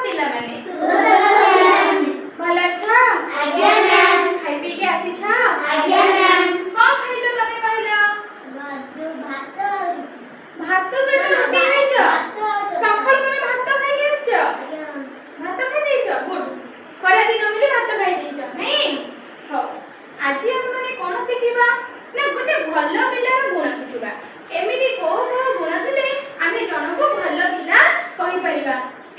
पिला माने सुबह मैम भला छा आज्ञा मैम खाई पी के आसी छा आज्ञा मैम को खाई छ तमे कहला भात सहित रोटी खाई छ सखळ तमे भात खाई के आछ भात खाई देछ गुड खरा दिन मिले भात खाई देछ नहीं हो आज हम माने कोन सिखिबा ना गोटे भल पिलार गुण सिखिबा एमिति को गुण थिले आमे जनको भल पिला कहि परिबा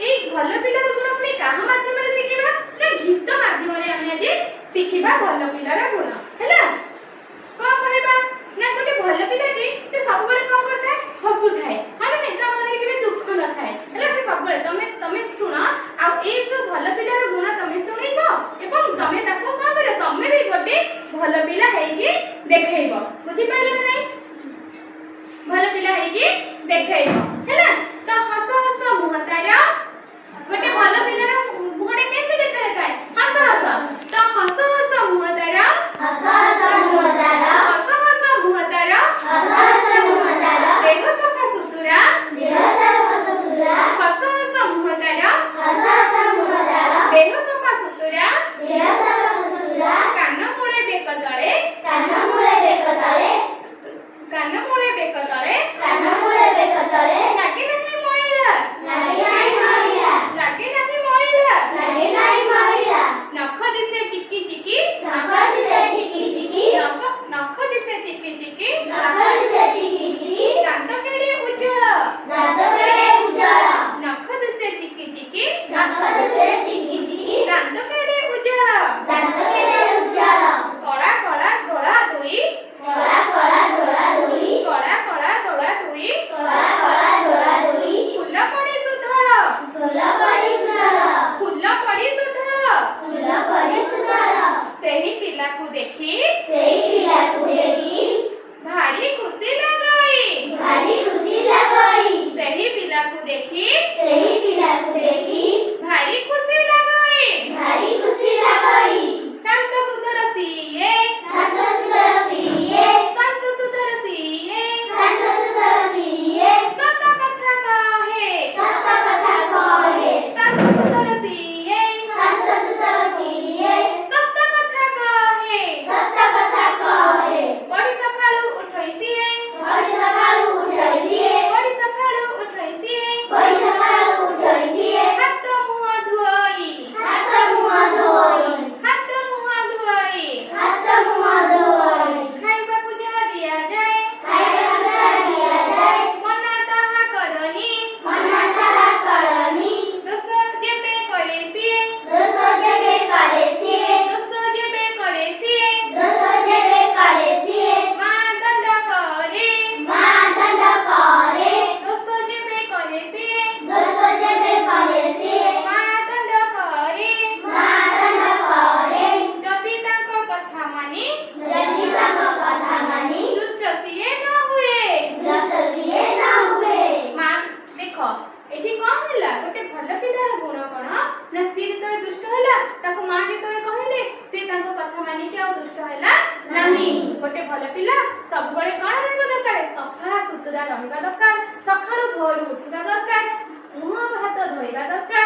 ए भल पिलार गुण अपने काहा माध्यम रे सिखिबा ना गीत माध्यम रे आमे आज सिखिबा भल पिलार गुण हैला को कहबा ना गोटे भल पिलाटी से सब बळे को करथाय हसु थाए हाने नै त मने केबे दुख न थाए हैला से सब बळे तमे सुना आ ए सब भल पिलार गुण तमे सुनिबो एवं तमे ताको का करे तमे भी गोटे भल पिला हेकी देखैबो बुझि पाइलो नै भल पिला हेकी देखैबो हैला त हस हस मुहतार गोटे भल पिलार मुहटे केते देखा जाय हस हस त हस हस मुहतार हस हस मुहतार हस हस मुहतार हस हस मुहतार देह सफा सुतुरा देह सफा सुतुरा हस हस मुहतार हस हस मुहतार देह सफा सुतुरा देह सफा सुतुरा कान मूळे बेक तळे कान मूळे बेक तळे कान मूळे बेक तळे कान मूळे बेक तळे लागे नाही मोइला लागे नाही मारिया लागे नाही मोइला लागे नाही मारिया नख दिसे चिकी चिकी नख दिसे चिकी चिकी नख दिसे चिकी चिकी नख दिसे चिकी चिकी दांत केडे उज्जळ दात केडे उज्जळ नख दिसे चिकी चिकी नख दिसे चिकी चिकी दांत केडे उज्जळ दात केडे उज्जळ कळा कळा डोळा दुई कळा कळा डोळा दुई कळा कळा डोळा दुई कळा कळा डोळा दुई फुल पडी सुधळ फुल पडी सुधळ फुल पडी सुधळ फुल पडी सुधळ ସେହି ପିଲାକୁ ଦେଖି ସେଇ ପିଲାକୁ ଦେଖି ଭାରି ଖୁସି ଲାଗଇ ଭାରି ଖୁସି ଲାଗଇ ସେହି ପିଲାକୁ ଦେଖି ସେଇ ପିଲାକୁ ଦେଖି ଭାରି ଖୁସି ଲାଗଇ ଭାରି ଖୁସି ଲାଗଇ ଶାନ୍ତ ସୁଧର ସିଏ ଶାନ୍ତ ସୁନ୍ଦର ସିଏ ଶାନ୍ତ ସୁଧର ସିଏ ଶାନ୍ତ ସୁନ୍ଦର ସିଏ ସତ କଥା କହେ ସତ କଥା କହେ ଶାନ୍ତ ସୁଧର ସିଏ ଶାନ୍ତ ସୁନ୍ଦର ସିଏ ସତ କଥା କହେ ସତ କଥା କହେ ବଡ଼ି ସକାଳୁ ଉଠଇ ସିଏ ବଡ଼ି ସକାଳୁ ଉଠଇ ସିଏ ବଡ଼ି ସକାଳୁ ଉଠଇ ସିଏ ବଡ଼ି ସକାଳୁ ଉଠଇ ସିଏ ହାତ ମୁହଁ ଧୋଇ ହାତ ମୁହଁ ଧୋଇ ହାତ ମୁହଁ ଧୋଇ ହାତ ମୁହଁ ଧୋଇ ଖାଇବାକୁ ଯାହା ଦିଆଯାଏ ଖାଇବାକୁ ଯାହା ଦିଆଯାଏ ମନା ତାହା କରନି ମନା ତାହା କରନି ଦୋଷ ଯେବେ କରେ ସିଏ ଦୋଷ ଯେବେ କରେ ସିଏ ଦୋଷ ଯେବେ କରେ ସିଏ ଦୋଷ ଯେବେ କରେ ସିଏ ମା ଦଣ୍ଡ କରେ ମା ଦଣ୍ଡ କରେ ଦୋଷ ଯେବେ କରେ ସିଏ ଦୋଷ ଯେବେ କରେ ସିଏ ମା ଦଣ୍ଡ କରେ ମା ଦଣ୍ଡ କରେ ଯଦି ତାଙ୍କ କଥା ମାନି ଯଦି ତାଙ୍କ କଥା ମାନି ଦୁଷ୍ଟ ସିଏ ନ ହୁଏ ଦୋଷ ସିଏ ନ ହୁଏ ମା ଦେଖ ଏଠି କଣ ହେଲା ଗୋଟେ ଭଲ ପିଲାର ଗୁଣ କଣ ନା ସିଏ ଯେତେବେଳେ ଦୁଷ୍ଟ ହେଲା ତାକୁ ମା ଯେତେବେଳେ କହିଲେ ସେ ତାଙ୍କ କଥା ମାନିକି ଆଉ ଦୁଷ୍ଟ ହେଲା ନାହିଁ ଗୋଟେ ଭଲ ପିଲା ସବୁବେଳେ କଣ ରହିବା ଦରକାର ସଫା ସୁତୁରା ରହିବା ଦରକାର ସକାଳୁ ଭୋରୁ ଉଠିବା ଦରକାର ମୁହଁ ହାତ ଧୋଇବା ଦରକାର